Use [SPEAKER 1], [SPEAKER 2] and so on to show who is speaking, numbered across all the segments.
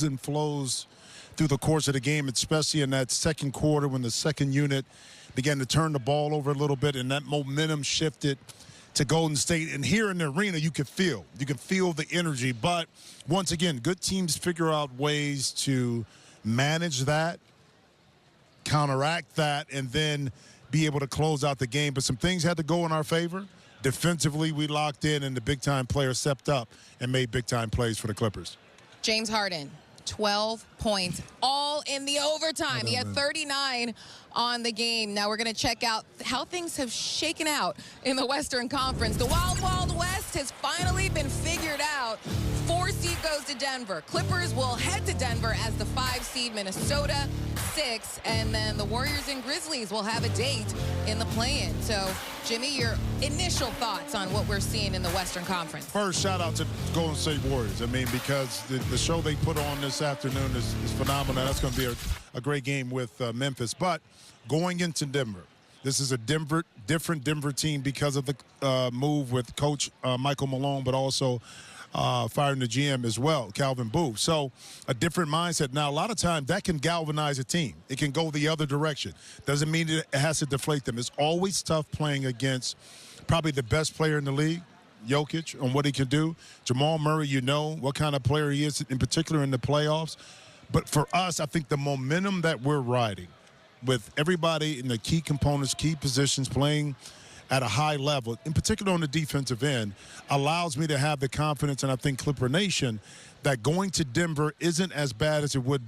[SPEAKER 1] and flows through the course of the game, especially in that second quarter when the second unit began to turn the ball over a little bit and that momentum shifted to Golden State. And here in the arena, you can feel the energy. But once again, good teams figure out ways to manage that, counteract that, and then be able to close out the game. But some things had to go in our favor. Defensively, we locked in, and the big-time players stepped up and made big-time plays for the Clippers.
[SPEAKER 2] James Harden, 12 points, all in the overtime. He had 39 on the game. Now we're going to check out how things have shaken out in the Western Conference. The Wild Wild West has finally been figured out. 4 seed goes to Denver. Clippers will head to Denver as the 5 seed. Minnesota 6, and then the Warriors and Grizzlies will have a date in the play-in. So, Jimmy, your initial thoughts on what we're seeing in the Western Conference?
[SPEAKER 1] First, shout out to Golden State Warriors. I mean, because the show they put on this afternoon is phenomenal. That's going to be a great game with Memphis. But going into Denver, this is a different Denver team because of the move with Coach Michael Malone, but also firing the GM as well, Calvin Booth. So a different mindset. Now, a lot of times that can galvanize a team. It can go the other direction. Doesn't mean it has to deflate them. It's always tough playing against probably the best player in the league, Jokic, on what he can do. Jamal Murray, you know what kind of player he is, in particular in the playoffs. But for us, I think the momentum that we're riding with everybody in the key components, key positions playing at a high level, in particular on the defensive end, allows me to have the confidence, and I think Clipper Nation, that going to Denver isn't as bad as it would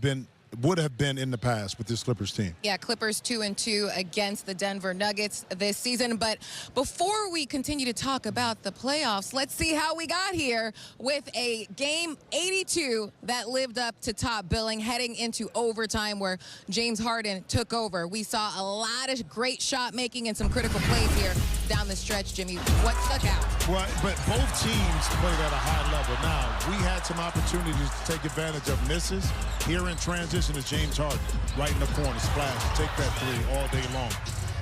[SPEAKER 1] have been in the past with this Clippers team.
[SPEAKER 2] Yeah, Clippers 2-2 against the Denver Nuggets this season. But before we continue to talk about the playoffs, let's see how we got here with a game 82 that lived up to top billing, heading into overtime where James Harden took over. We saw a lot of great shot making and some critical plays here down the stretch. Jimmy, what stuck out?
[SPEAKER 1] Well, but both teams played at a high level. Now, we had some opportunities to take advantage of misses. Here in transition is James Harden, right in the corner, splash, take that 3 all day long.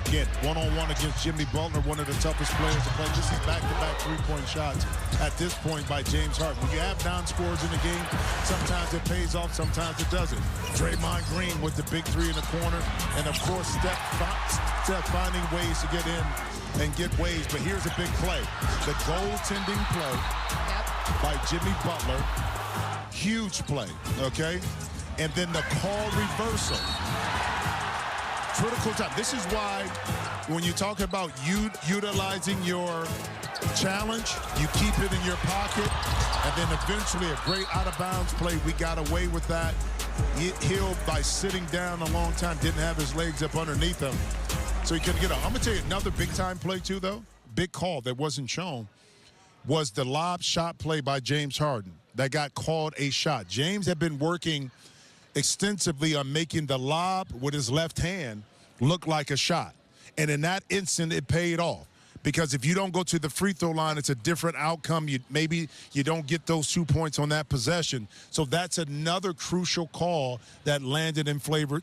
[SPEAKER 1] Again, one-on-one against Jimmy Butler, one of the toughest players to play. This is back-to-back three-point shots at this point by James Harden. When you have non-scores in the game, sometimes it pays off, sometimes it doesn't. Draymond Green with the big 3 in the corner, and of course, Steph finding ways to get in and get ways. But here's a big play. The goaltending play by Jimmy Butler. Huge play, okay? And then the call reversal. Critical time. This is why when you talk about utilizing your challenge, you keep it in your pocket, and then eventually a great out-of-bounds play. We got away with that. Hill, by sitting down a long time, didn't have his legs up underneath him, so he couldn't get up. I'm going to tell you another big-time play, too, though. Big call that wasn't shown was the lob shot play by James Harden that got called a shot. James had been working extensively on making the lob with his left hand look like a shot. And in that instant, it paid off. Because if you don't go to the free throw line, it's a different outcome. Maybe you don't get those 2 points on that possession. So that's another crucial call that landed in favor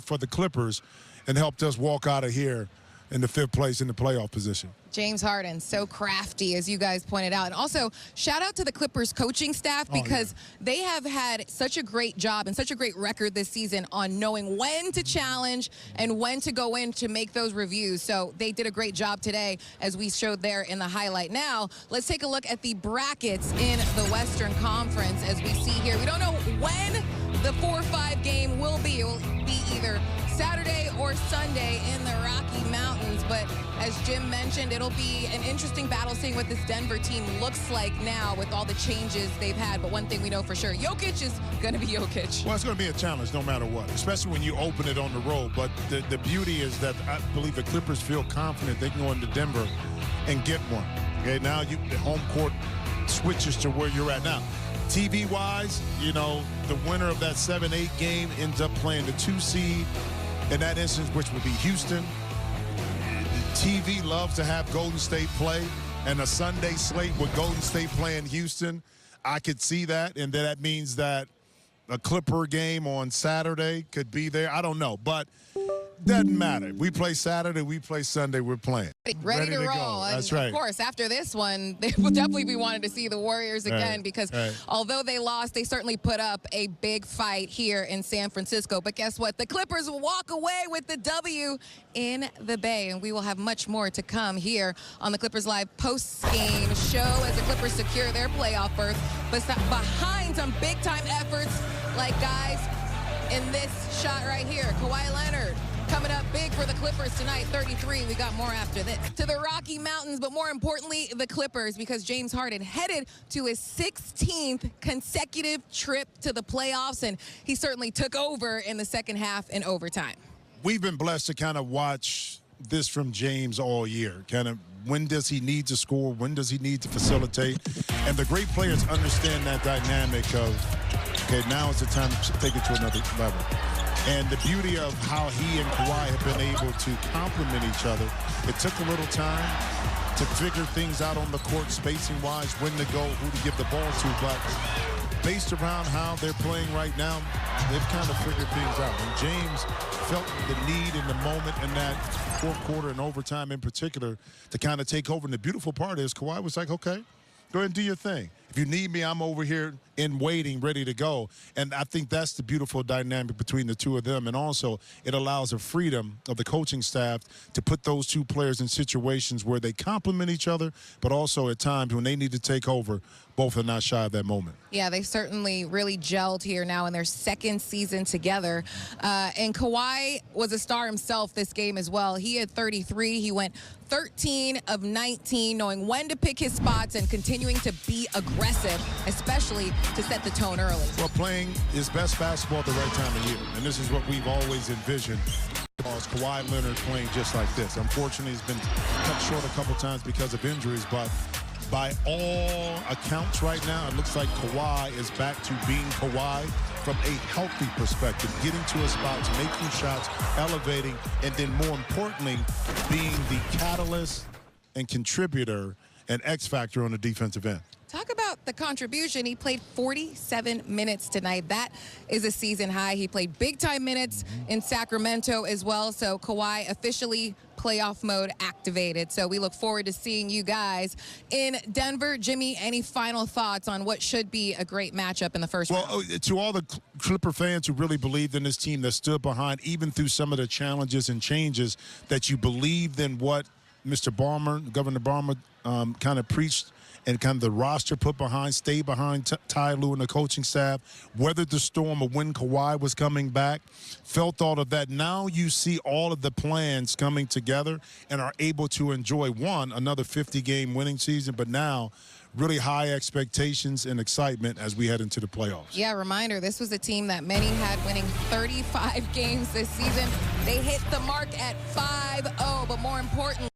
[SPEAKER 1] for the Clippers and helped us walk out of here in the 5th place in the playoff position.
[SPEAKER 2] James Harden, so crafty, as you guys pointed out. And also, shout out to the Clippers coaching staff, because they have had such a great job and such a great record this season on knowing when to challenge and when to go in to make those reviews. So they did a great job today, as we showed there in the highlight. Now, let's take a look at the brackets in the Western Conference as we see here. We don't know when the 4-5 game will be. It will be either Saturday or Sunday in the Rocky Mountains, but as Jim mentioned, it'll be an interesting battle seeing what this Denver team looks like now with all the changes they've had. But one thing we know for sure, Jokic is going to be Jokic.
[SPEAKER 1] Well, it's going to be a challenge no matter what, especially when you open it on the road. But the beauty is that I believe the Clippers feel confident they can go into Denver and get one. Okay, now the home court switches to where you're at now. TV-wise, you know, the winner of that 7-8 game ends up playing the 2 seed in that instance, which would be Houston. TV loves to have Golden State play, and a Sunday slate with Golden State playing Houston, I could see that, and that means that a Clipper game on Saturday could be there. I don't know, but Doesn't matter. We play Saturday, we play Sunday, we're playing.
[SPEAKER 2] Ready to roll.
[SPEAKER 1] Go. That's
[SPEAKER 2] and
[SPEAKER 1] right.
[SPEAKER 2] Of course, after this one, they will definitely be wanting to see the Warriors again because although they lost, they certainly put up a big fight here in San Francisco. But guess what? The Clippers will walk away with the W in the Bay, and we will have much more to come here on the Clippers Live post-game show as the Clippers secure their playoff berth, but behind some big-time efforts like guys in this shot right here, Kawhi Leonard. Coming up big for the Clippers tonight, 33. We got more after this. To the Rocky Mountains, but more importantly, the Clippers, because James Harden headed to his 16th consecutive trip to the playoffs, and he certainly took over in the second half in overtime.
[SPEAKER 1] We've been blessed to kind of watch this from James all year. Kind of when does he need to score? When does he need to facilitate? And the great players understand that dynamic of, okay, now is the time to take it to another level. And the beauty of how he and Kawhi have been able to complement each other, it took a little time to figure things out on the court, spacing-wise, when to go, who to give the ball to. But based around how they're playing right now, they've kind of figured things out. And James felt the need in the moment in that fourth quarter and overtime in particular to kind of take over. And the beautiful part is Kawhi was like, okay, go ahead and do your thing. If you need me, I'm over here in waiting, ready to go. And I think that's the beautiful dynamic between the two of them. And also, it allows a freedom of the coaching staff to put those two players in situations where they complement each other, but also at times when they need to take over, both are not shy of that moment.
[SPEAKER 2] Yeah, they certainly really gelled here now in their second season together. And Kawhi was a star himself this game as well. He had 33. He went 13 of 19, knowing when to pick his spots and continuing to be aggressive, especially to set the tone early.
[SPEAKER 1] Well, playing his best basketball at the right time of year. And this is what we've always envisioned. Kawhi Leonard playing just like this. Unfortunately, he's been cut short a couple times because of injuries, but by all accounts right now, it looks like Kawhi is back to being Kawhi from a healthy perspective, getting to a spot, making shots, elevating, and then more importantly, being the catalyst and contributor and X factor on the defensive end.
[SPEAKER 2] Talk about the contribution. He played 47 minutes tonight. That is a season high. He played big-time minutes in Sacramento as well. So Kawhi officially playoff mode activated. So we look forward to seeing you guys in Denver. Jimmy, any final thoughts on what should be a great matchup in the first round?
[SPEAKER 1] Well, to all the Clipper fans who really believed in this team, that stood behind, even through some of the challenges and changes, that you believed in what Mr. Ballmer, Governor Ballmer, kind of preached, and kind of the roster put behind, stayed behind Ty Lue and the coaching staff, weathered the storm of when Kawhi was coming back, felt all of that. Now you see all of the plans coming together and are able to enjoy, one, another 50-game winning season, but now really high expectations and excitement as we head into the playoffs.
[SPEAKER 2] Yeah, reminder, this was a team that many had winning 35 games this season. They hit the mark at 5-0, but more importantly,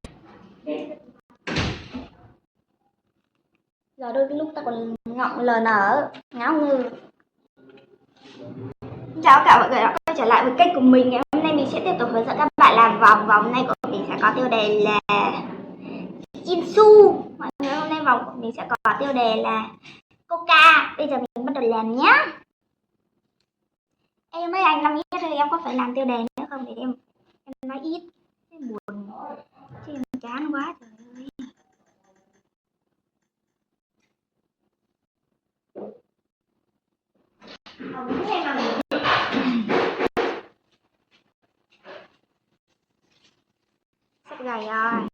[SPEAKER 3] giờ đôi cái lúc ta còn ngọng lờ nở ngáo ngư. Chào cả mọi người đã quay trở lại với kênh của mình. Ngày hôm nay mình sẽ tiếp tục hướng dẫn các bạn làm vòng. Vòng này của mình sẽ có tiêu đề là Jinsu. Mọi người, hôm nay vòng của mình sẽ có tiêu đề là Coca. Bây giờ mình bắt đầu làm nhé. Em mấy anh làm ít thôi, em có phải làm tiêu đề nữa không để em nói ít. Buồn chứ chán quá trời ơi. Sắp gầy rồi.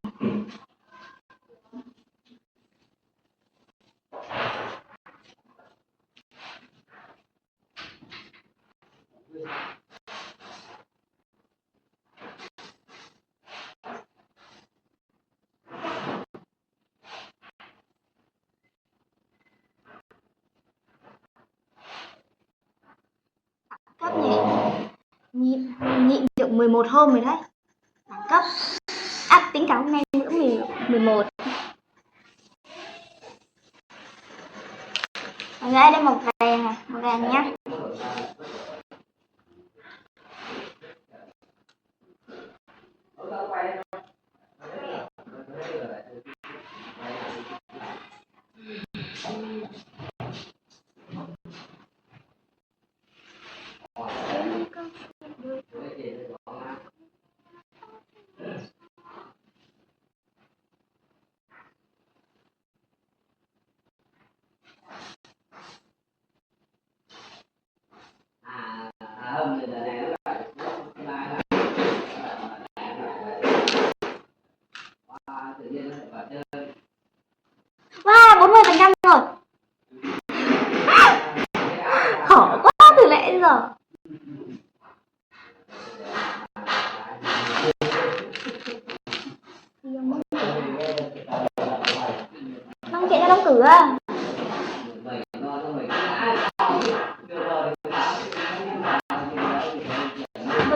[SPEAKER 3] Cấp nhỉ, nhịn được 11 hôm rồi đấy. Đẳng cấp tính cả hôm nay nữa 11. Mọi người, đây màu vàng này, màu vàng nhá. Wow, 40% rồi. Khổ quá từ nãy giờ. Không chạy ra đóng cửa.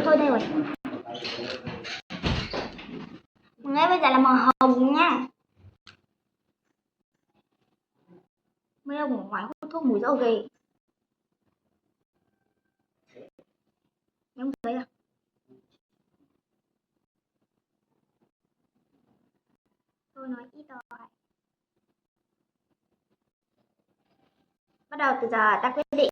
[SPEAKER 3] Thôi đây rồi. Ngay bây giờ là màu hồng nha. Mấy ông ở ngoài hút thuốc mùi rau ghê. Không thấy à? Tôi nói ít rồi. Bắt đầu từ giờ ta quyết